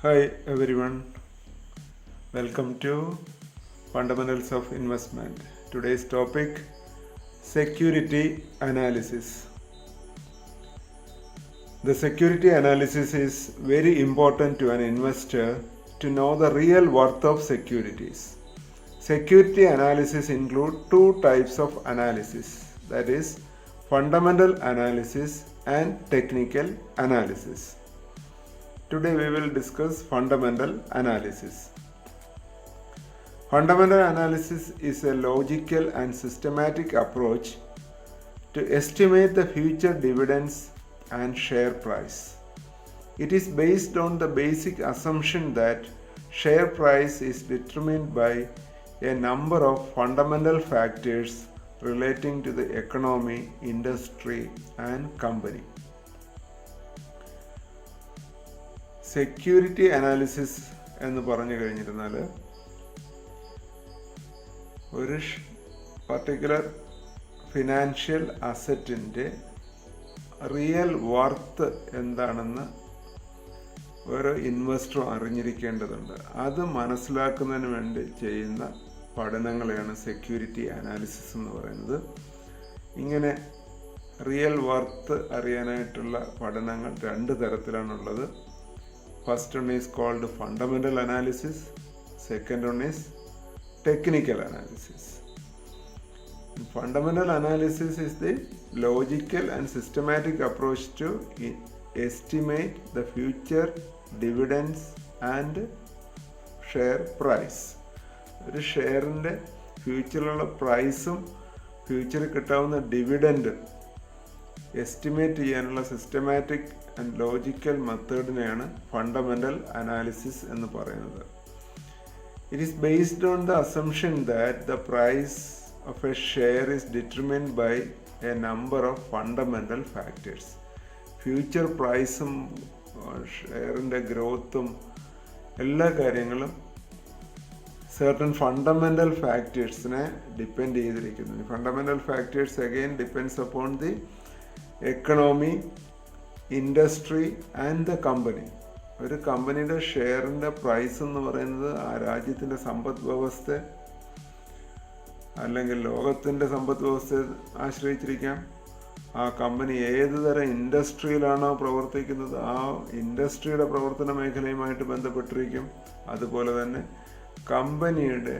Hi everyone, welcome to Fundamentals of Investment. Today's topic security analysis. The security analysis is very important to an investor to know the real worth of securities. Security analysis include two types of analysis, that is fundamental analysis and technical analysis. Today we will discuss fundamental analysis. Fundamental analysis is a logical and systematic approach to estimate the future dividends and share price. It is based on the basic assumption that share price is determined by a number of fundamental factors relating to the economy, industry, and company. Security analysis എന്ന് പറഞ്ഞു കഴിഞ്ഞിരുന്നാൽ ഒരു particular financial അസറ്റിൻ്റെ real worth എന്താണെന്ന് ഓരോ ഇൻവെസ്റ്ററും അറിഞ്ഞിരിക്കേണ്ടതുണ്ട്. അത് മനസ്സിലാക്കുന്നതിന് വേണ്ടി ചെയ്യുന്ന പഠനങ്ങളെയാണ് security analysis എന്ന് പറയുന്നത്. ഇങ്ങനെ റിയൽ വർത്ത് അറിയാനായിട്ടുള്ള പഠനങ്ങൾ രണ്ട് തരത്തിലാണുള്ളത്. First one is called fundamental analysis, second one is technical analysis. Fundamental analysis is the logical and systematic approach to estimate the future dividends and share price. ഒരു ഷെയറിൻ്റെ ഫ്യൂച്ചറിലുള്ള പ്രൈസും ഫ്യൂച്ചറിൽ കിട്ടാവുന്ന dividend estimate ചെയ്യാനുള്ള systematic and logical മെത്തേഡിനെയാണ് fundamental analysis എന്ന് പറയുന്നത്. It is based on the assumption that the price of a share is determined by a number of fundamental factors. Future പ്രൈസും ഷെയറിൻ്റെ ഗ്രോത്തും എല്ലാ കാര്യങ്ങളും certain fundamental factorsനെ ഡിപ്പെൻഡ് ചെയ്തിരിക്കുന്നു. Fundamental factors again depends upon the economy, industry and the company. ഒരു കമ്പനിയുടെ ഷെയറിൻ്റെ price എന്ന് പറയുന്നത് ആ രാജ്യത്തിൻ്റെ സമ്പദ് വ്യവസ്ഥ അല്ലെങ്കിൽ ലോകത്തിൻ്റെ സമ്പദ് വ്യവസ്ഥയെ ആശ്രയിച്ചിരിക്കാം. ആ കമ്പനി ഏത് തരം ഇൻഡസ്ട്രിയിലാണോ പ്രവർത്തിക്കുന്നത് ആ ഇൻഡസ്ട്രിയുടെ പ്രവർത്തന മേഖലയുമായിട്ട് ബന്ധപ്പെട്ടിരിക്കും. അതുപോലെ തന്നെ കമ്പനിയുടെ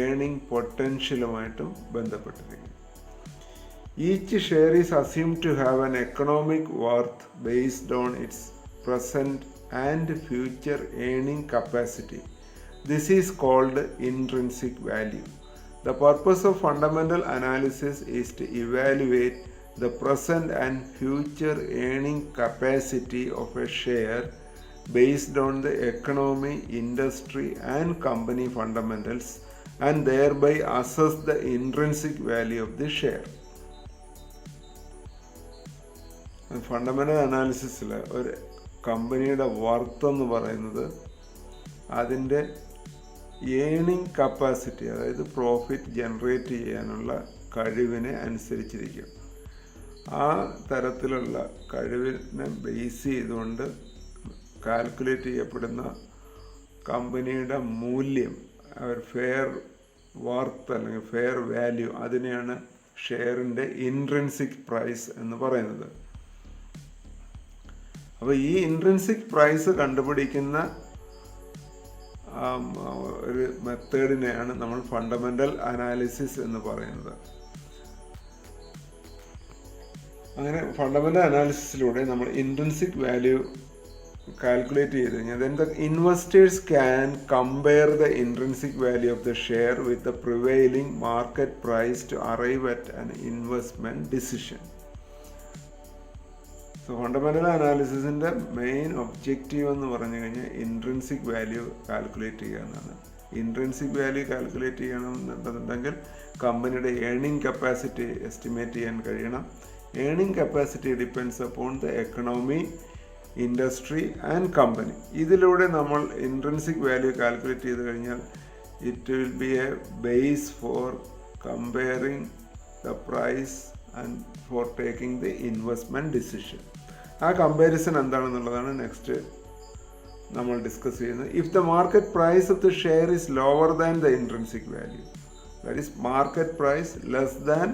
earning പൊട്ടൻഷ്യലുമായിട്ടും ബന്ധപ്പെട്ടിരിക്കും. Each share is assumed to have an economic worth based on its present and future earning capacity. This is called intrinsic value. The purpose of fundamental analysis is to evaluate the present and future earning capacity of a share based on the economy, industry, and company fundamentals and thereby assess the intrinsic value of the share. Fundamental അനാലിസിസിൽ ഒരു കമ്പനിയുടെ worth എന്ന് പറയുന്നത് അതിൻ്റെ earning capacity, അതായത് profit generate ചെയ്യാനുള്ള കഴിവിനെ അനുസരിച്ചിരിക്കും. ആ തരത്തിലുള്ള കഴിവിനെ ബേസ് ചെയ്തുകൊണ്ട് കാൽക്കുലേറ്റ് ചെയ്യപ്പെടുന്ന കമ്പനിയുടെ മൂല്യം, ഫെയർ വർത്ത് അല്ലെങ്കിൽ ഫെയർ വാല്യൂ, അതിനെയാണ് ഷെയറിൻ്റെ ഇൻട്രിൻസിക് പ്രൈസ് എന്ന് പറയുന്നത്. അപ്പോൾ ഈ ഇൻട്രിൻസിക് പ്രൈസ് കണ്ടുപിടിക്കുന്ന ഒരു മെത്തേഡിനെയാണ് നമ്മൾ ഫണ്ടമെൻ്റൽ അനാലിസിസ് എന്ന് പറയുന്നത്. അങ്ങനെ ഫണ്ടമെൻ്റൽ അനാലിസിസിലൂടെ നമ്മൾ ഇൻട്രിൻസിക് വാല്യൂ കാൽക്കുലേറ്റ് ചെയ്ത് കഴിഞ്ഞാൽ then the investors can compare the intrinsic value of the share with the prevailing market price to arrive at an investment decision. So fundamental അനാലിസിസിൻ്റെ മെയിൻ ഒബ്ജക്റ്റീവ് എന്ന് പറഞ്ഞു കഴിഞ്ഞാൽ ഇൻട്രിൻസിക് വാല്യൂ കാൽക്കുലേറ്റ് ചെയ്യുക എന്നാണ്. Intrinsic value calculate ചെയ്യണമെന്നുണ്ടെന്നുണ്ടെങ്കിൽ കമ്പനിയുടെ earning capacity estimate ചെയ്യാൻ കഴിയണം. Earning capacity depends upon the economy, industry and company. ഇതിലൂടെ നമ്മൾ ഇൻട്രിൻസിക് വാല്യൂ കാൽക്കുലേറ്റ് ചെയ്ത് കഴിഞ്ഞാൽ it will be a base for comparing the price and for taking the investment decision. ആ comparison എന്താണെന്നുള്ളതാണ് next നമ്മൾ discuss ചെയ്യുന്നത്. If the market price of the share is lower than the intrinsic value, that is market price less than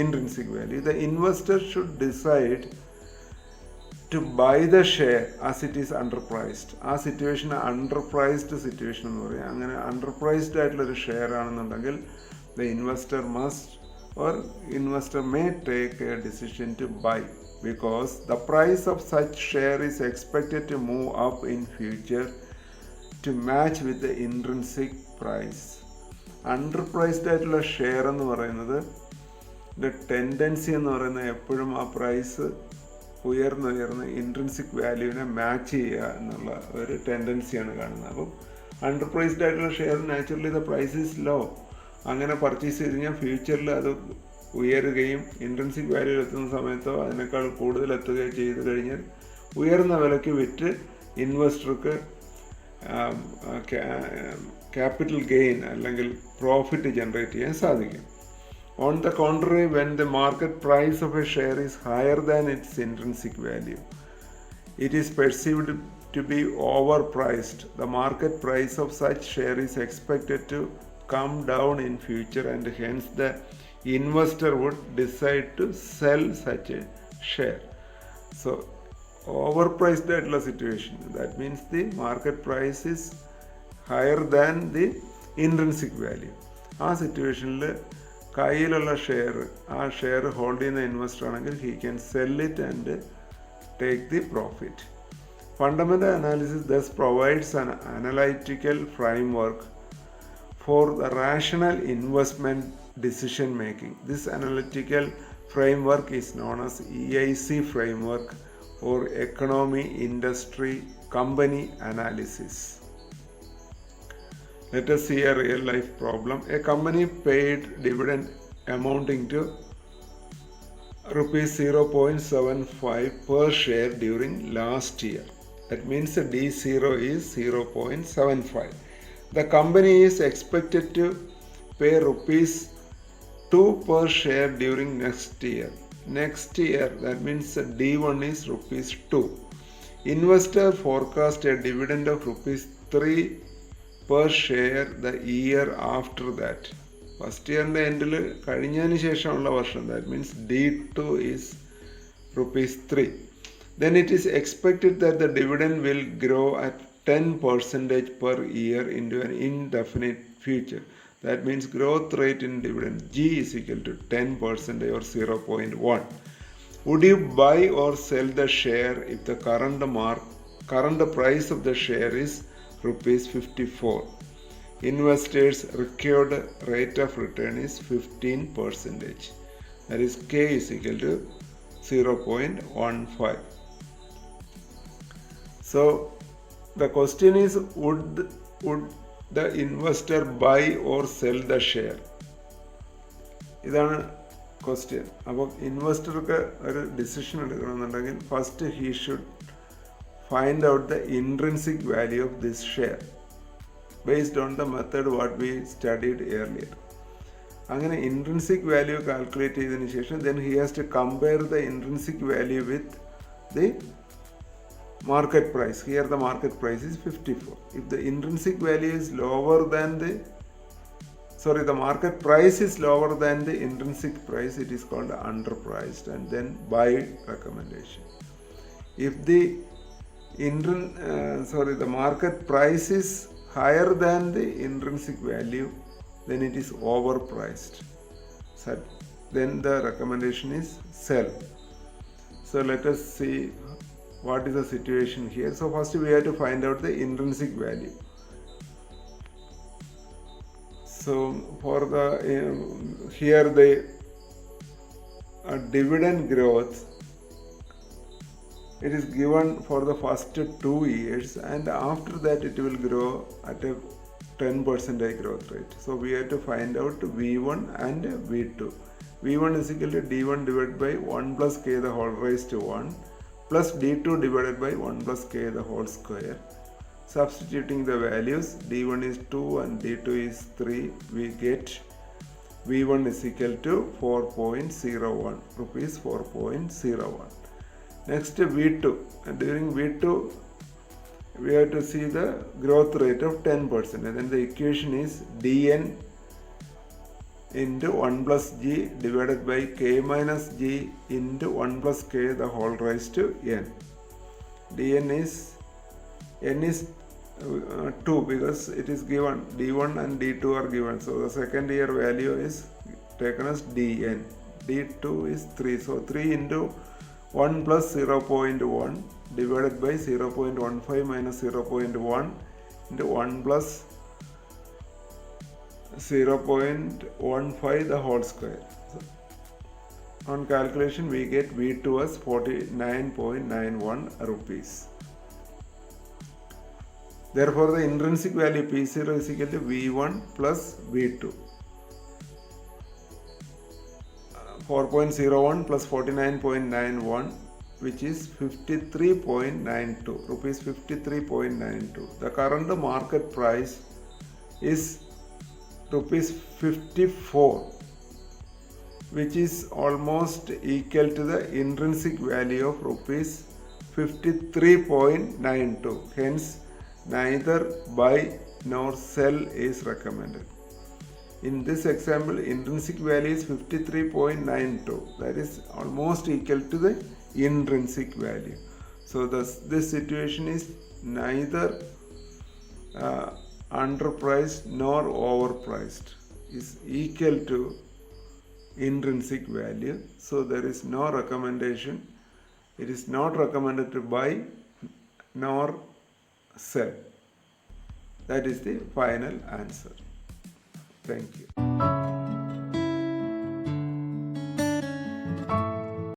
intrinsic value, the investor should decide to buy the share as it is underpriced. ആ situation അണ്ടർപ്രൈസ്ഡ് situation എന്ന് പറയും. അങ്ങനെ അണ്ടർപ്രൈസ്ഡ് ആയിട്ടുള്ളൊരു share ആണെന്നുണ്ടെങ്കിൽ the investor must or investor may take a decision to buy because the price of such share is expected to move up in future to match with the intrinsic price. Underpriced ആയിട്ടുള്ള share എന്ന് പറയുന്നത് tendency എന്ന് പറയുന്നത് എപ്പോഴും ആ price ഉയർന്നുയർന്ന് intrinsic വാല്യൂവിനെ match ചെയ്യുക എന്നുള്ള ഒരു ടെൻഡൻസിയാണ് കാണുന്നത്. അപ്പം അണ്ടർപ്രൈസ്ഡ് ആയിട്ടുള്ള share naturally the price is low. അങ്ങനെ പർച്ചേസ് ചെയ്ത് കഴിഞ്ഞാൽ ഫ്യൂച്ചറിൽ അത് ഉയരുകയും ഇൻട്രിൻസിക് വാല്യൂവിൽ എത്തുന്ന സമയത്തോ അതിനേക്കാൾ കൂടുതൽ എത്തുകയോ ചെയ്ത് കഴിഞ്ഞാൽ ഉയർന്ന വിലയ്ക്ക് വിറ്റ് ഇൻവെസ്റ്റർക്ക് ക്യാപിറ്റൽ ഗെയിൻ അല്ലെങ്കിൽ പ്രോഫിറ്റ് ജനറേറ്റ് ചെയ്യാൻ സാധിക്കും. On the contrary, when the market price of a share is higher than its intrinsic value, it is perceived to be overpriced. The market price of such share is expected to come down in future and hence the investor would decide to sell such a share. So, overpriced ആയിട്ടുള്ള situation. That means the market price is higher than the intrinsic value. ആ സിറ്റുവേഷനിൽ കയ്യിലുള്ള share, ആ share hold ചെയ്യുന്ന investor ആണെങ്കിൽ he can sell it and take the profit. Fundamental analysis thus provides an analytical framework for the rational investment decision making. This analytical framework is known as EIC framework or economy industry company analysis. Let us see a real life problem. A company paid dividend amounting to rupees 0.75 per share during last year. That means the D0 is 0.75. The company is expected to pay rupees 2 per share during next year. Next year, that means the D1 is rupees 2. Investor forecast a dividend of rupees 3 per share the year after that. First ഇയറിൻ്റെ എൻഡിൽ കഴിഞ്ഞതിന് ശേഷമുള്ള വർഷം, that means D2 is ₹3. Then it is expected that the dividend will grow at 10% per year into an indefinite future. That means growth rate in dividend G is equal to 10% or 0.1. Would you buy or sell the share if the current price of the share is ₹54? Investors' required rate of return is 15%. That is K is equal to 0.15. So the question is, would the investor buy or sell the share? ഇതാണ് question. അപ്പോൾ ഇൻവെസ്റ്റർക്ക് ഒരു decision എടുക്കണമെന്നുണ്ടെങ്കിൽ first he should find out the intrinsic value of this share based on the method what we studied earlier. അങ്ങനെ intrinsic value calculate ചെയ്തതിന് ശേഷം then he has to compare the intrinsic value with the market price. Here the market price is 54. If the intrinsic value is lower than the market price is lower than the intrinsic price, it is called underpriced and then buy recommendation. If the the market price is higher than the intrinsic value, then it is overpriced. So then the recommendation is sell. So let us see what is the situation here. So first we have to find out the intrinsic value. So for the here the dividend growth, it is given for the first 2 years and after that it will grow at a 10% growth rate. So we have to find out V1 and V2. V1 is equal to D1 divided by 1 plus K the whole raised to 1 plus D2 divided by 1 plus K the whole square. Substituting the values, D1 is 2 and D2 is 3, we get V1 is equal to 4.01 rupees 4.01. Next V2, during V2 we have to see the growth rate of 10%, and then the equation is dn into 1 plus g divided by k minus g into 1 plus k the whole raised to n. Dn is, n is 2 because it is given, d1 and d2 are given, so the second year value is taken as dn. d2 is 3, so 3 into 1 plus 0.1 divided by 0.15 minus 0.1 into 1 plus 0.15 the whole square. So on calculation we get V2 as 49.91 rupees. Therefore the intrinsic value P0 is equal to V1 plus V2. 4.01 plus 49.91, which is 53.92 rupees, 53.92. The current market price is rupees 54, which is almost equal to the intrinsic value of rupees 53.92. Hence neither buy nor sell is recommended. In this example, intrinsic value is 53.92, that is almost equal to the intrinsic value. So this situation is neither underpriced nor overpriced, is equal to intrinsic value. So there is no recommendation. It is not recommended to buy nor sell. That is the final answer. Thank you.